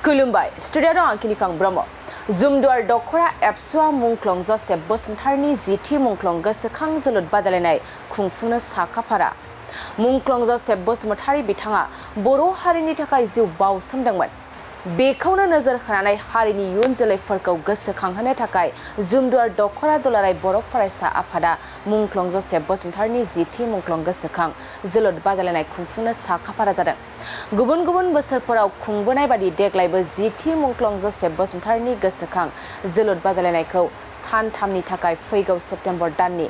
खुलुमबाय स्टुडियाव आंखिनि खां ब्रह्म जुमदुवार दखरा एबसुआ मुंख्लं जसेफ बसुमतारिनि जिथि मुंख्लं गोसोखां जोलुर बादायलायनाय खुंफुंनो साखाफारा मुंख्लं जसेफ बसुमतारि बिथाङा बर' हारिनि थाखाय जिउ बाउसोमदोंमोन बेखौनो नोजोर होनानै हारिनि इयुन जोलैफोरखौ गोसोखांहोनो थाखाय जुमदुवार दखरा दुलाराय बर' फरायसा आफादा मुंख्लं जसेफ बसुमतारिनि जिथि मुंख्लं गोसोखां जोलुर बादायलायनाय खुंफुंनो साखाफारा जादों गुबुन गुबुन बोसोरफोराव खुंबोनाय बायदि देग्लायबो जिथि मुंख्लं जसेफ बसुमतारिनि गोसोखां जोलुर बादायलायनायखौ सानथामनि थाखाय फैगौ सेप्तेम्बर दाननि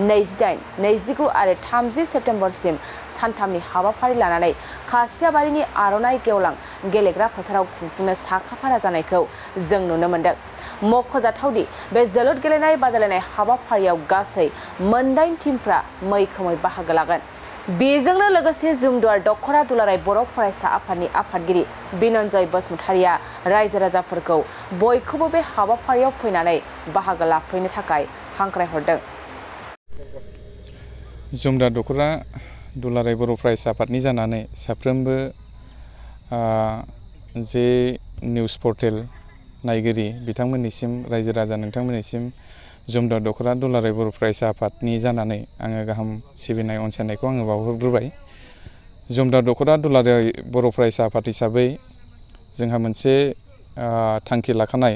28, 29 आरो 30 सेप्तेम्बरसिम सानथामनि हाबाफारि लानानै खासियाबारिनि आर'नाइ गेवलां गेलेग्रा फोथाराव खुंफुंनो साखाफारा जानायखौ जों नुनो मोन्दों मख'जाथावदि बे जोलुर गेलेनाय बादायलायनाय हाबाफारियाव गासै 9 टीमफ्रा मैखोमै बाहागो लागोन बेजोंनो लोगोसे जुमदुवार दखरा दुलाराय बर' फरायसा आफादनि आफादगिरि बिनन्जय बसुमतारिया रायजो राजाफोरखौ बयखौबो बे हाबाफारियाव फैनानै बाहागो लाफैनो थाखाय हांख्रायहरदों जुमदुवार दखरा दुलाराय बर' फरायसा आफादनि जानानै साफ्रोमबो जे निउस पर्टेल नायगिरि बिथांमोननिसिम रायजो राजा नोंथांमोननिसिम जुमदुवार दखरा दुलाराय बर' फरायसा आफादनि जानानै आङो गाहाम सिबिनाय अनसायनायखौ आङो बावहरग्रोबाय जुमदुवार दखरा दुलाराय बर' फरायसा आफाद हिसाबै जोंहा मोनसे थांखि लाखानाय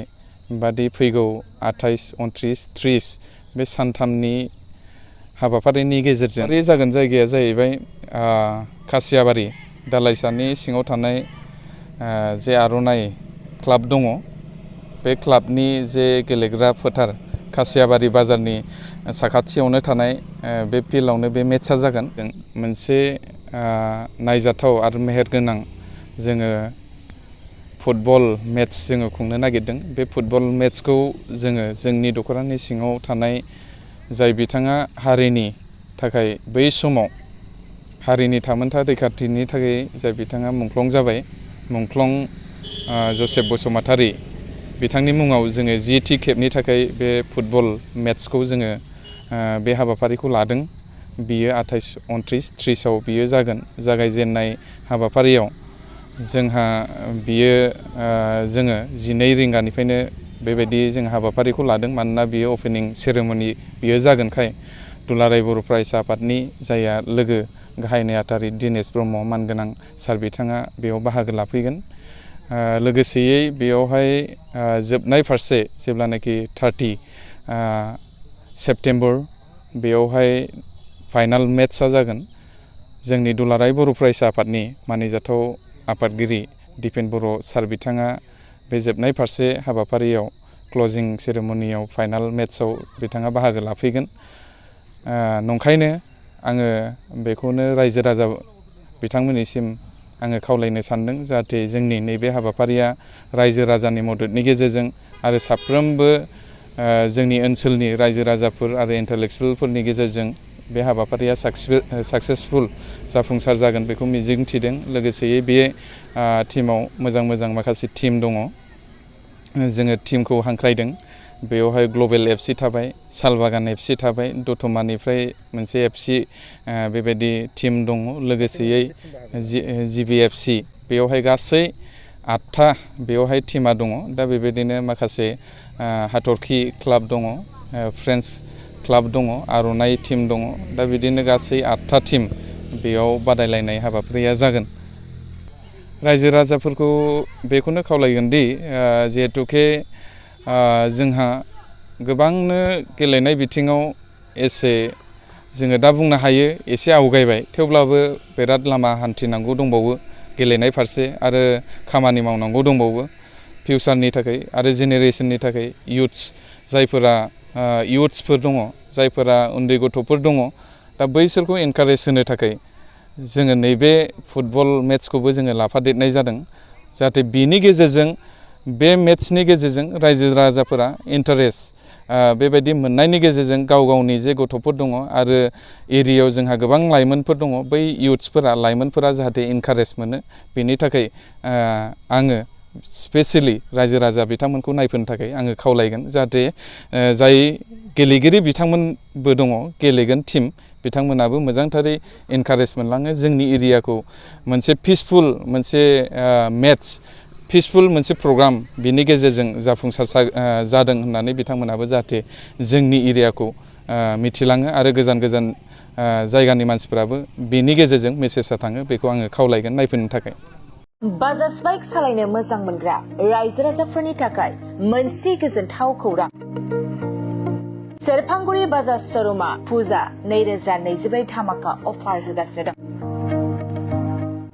बादि फैगौ 28, 29, 30 बे सानथामनि हाबाफारिनि गेजेरजों बे जागोन जायगाया जाहैबाय खासियाबारि दालाइसानि सिङाव थानाय जे आर'नाइ क्लाब दङ बे क्लाबनि जे गेलेग्रा फोथार खासियाबारि बाजारनि साखाथियावनो थानाय बे फिल्डआवनो बे मेट्सआ जागोन मोनसे नायजाथाव आरो मेहेरगोनां जोङो फुटबल मेट्स जोङो खुंनो नागिरदों बे फुटबल मेट्सखौ जोङो जोंनि दखरानि सिङाव थानाय जाय बिथाङा हारिनि थाखाय बै समाव हारिनि थामोनथा रैखाथिनि थाखाय जाय बिथाङा मुंख्लं जाबाय मुंख्लं जसेफ बसुमतारि बिथांनि मुङाव जोङो 10थि खेबनि थाखाय बे फुटबल मेट्सखौ जोङो बे हाबाफारिखौ लादों बियो 28, 29, 30आव बियो जागोन जागायजेननाय हाबाफारियाव जोंहा बियो जोङो 12 रिंगानिफ्रायनो बेबायदि जों हाबाफारिखौ लादों मानोना बियो अपेनिं सेरेमनि बियो जागोनखाय दुलाराय बर' फरायसा आफादनि जायहा लोगो गाहाय नेहाथारि दिनेश ब्रह्म मानगोनां सार बिथाङा बेयाव बाहागो लाफैगोन लोगोसेयै बेयावहाय जोबनाय फारसे जेब्लानाखि 30 सेप्तेम्बर बेयावहाय फाइनाल मेट्सआ जागोन जोंनि दुलाराय बर' फरायसा आफादनि मानिजाथाव आफादगिरि दिपेन बर' सार बिथाङा बे जोबनाय फारसे हाबाफारियाव क्लजिं सेरेमनियाव फाइनाल मेट्सआव बिथाङा बाहागो लाफैगोन नंखायनो आङो बेखौनो रायजो राजा बिथांमोननिसिम आङो खावलायनो सानदों जाहाथे जोंनि नैबे हाबाफारिया रायजो राजानि मददनि गेजेरजों आरो साफ्रोमबो जोंनि ओनसोलनि रायजो राजाफोर आरो इन्टेलेक्सुयेलफोरनि गेजेरजों बे हाबाफारिया साक्सेसफुल जाफुंसार जागोन बेखौ मिजिंथिदों लोगोसेयै बे टीमाव मोजां माखासे टीम दङ जोङो टीमखौ हांख्रायदों बेयावहाय ग्लबेल एफसि थाबाय सालबागान एफसि थाबाय दतमानिफ्राय मोनसे एफसि बेबायदि टीम दङ लोगोसेयै जिबिएफसि बेयावहाय गासै 8था बेयावहाय टीमा दङ दा बेबायदिनो माखासे हाथरखि क्लाब दङ फ्रेन्स क्लाब दङ आर'नाइ टीम दङ दा बिदिनो गासै 8था टीम बेयाव बादायलायनाय हाबाफारिया जागोन रायजो राजाफोरखौ बेखौनो खावलायगोन दि जिहेतुके जोंहा गोबांनो गेलेनाय बिथिङाव एसे जोङो दा बुंनो हायो एसे आवगायबाय थेवब्लाबो बिराद लामा हान्थिनांगौ दंबावो गेलेनाय फारसे आरो खामानि मावनांगौ दंबावो फिउचारनि थाखाय आरो जेनेरेसननि थाखाय जायफोरा इयुथ्सफोर दङ जायफोरा उन्दै गथ'फोर दङ दा बैसोरखौ एनकारेज होनो थाखाय जोङो नैबे फुटबल मेट्सखौबो जोङो लाफादेरनाय जादों जाहाथे बिनि गेजेरजों बे मेट्सनि गेजेरजों रायजो राजाफोरा इन्टारेस्ट बेबायदि मोननायनि गेजेरजों गावनि जे गथ'फोर दङ आरो एरियायाव जोंहा गोबां लाइमोनफोर दङ बै लाइमोनफोरा जाहाथे इनकारेज मोनो बेनि थाखाय आङो स्पेसियेलि रायजो राजा बिथांमोनखौ नायफैनो थाखाय आङो खावलायगोन जाहाथे जाय गेलेगिरि बिथांमोनबो दङ गेलेगोन टीम बिथांमोनाबो मोजांथारै इनकारेज मोनलाङो जोंनि एरियाखौ मोनसे पिसफुल मोनसे मेट्स पिसफुल मोनसे प्रग्राम बिनि गेजेरजों जाफुंसार जादों होननानै बिथांमोनाबो जाहाथे जोंनि एरियाखौ मिथिलाङो आरो गोजान गोजान जायगानि मानसिफोराबो बेनि गेजेरजों मेसेजआ थाङो बेखौ आङो खावलायगोन नायफैनो थाखाय। बाजाज बाइक सालायनो मोजां मोनग्रा रायजो राजाफोरनि थाखाय मोनसे गोजोनथाव खौरां। सेरफांगुरि बाजाज श'रुमा फुजा 2024 धामाका अफार होगासिनो दं।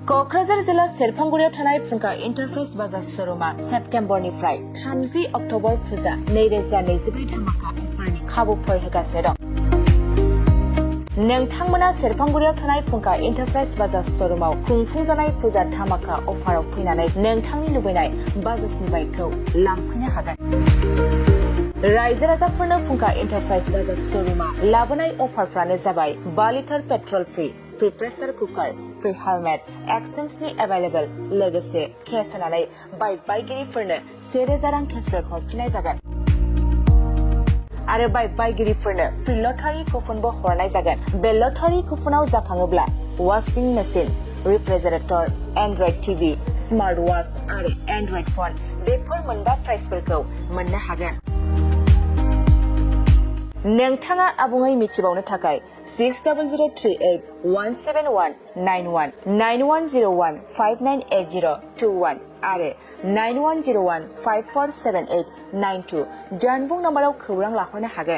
क'क्राझार जिल्ला सेरफांगुरियाव थानाय फुंखा इन्टारप्राइज बाजाज श'रुमा सेप्तेम्बरनिफ्राय 30 अक्ट'बर फुजा 2024 धामाका अफारनि खाबुफोर होगासिनो दं। नोंथांमोना सेरफांगुरियाव थानाय फुंखा इन्टारप्राइज बाजाज श'रुमाव खुंफुंजानाय फुजा धामाका अफाराव फैनानै नोंथांनि लुबैनाय बाजाजनि बाइकखौ लांफैनो हागोन। रायजो राजाफोरनो फुंखा इन्टारप्राइज बाजाज श'रुमा लाबोनाय अफारफ्रानो जाबाय 5 litre petrol free pressure cooker free helmet एक्सचेन्जनि एभेलेबल लोगोसे केस होनानै बाइक बायगिरिफोरनो 1000 रां केसबेक हरफिननाय जागोन आरो बाइक बायगिरिफोरनो फ्रि लटारि कुपनबो हरनाय जागोन। बे लटारि कुपनाव जाखाङोब्ला washing machine refrigerator android TV smart watch आरो एन्ड्रइड फन बेफोर मोनबा प्राइजफोरखौ मोननो हागोन। नोंथाङा आबुङै मिथिबावनो थाखाय 6038 171 91 9101 598021 आरो 9101 547892 जानबुं नाम्बाराव खौरां लाहरनो हागोन।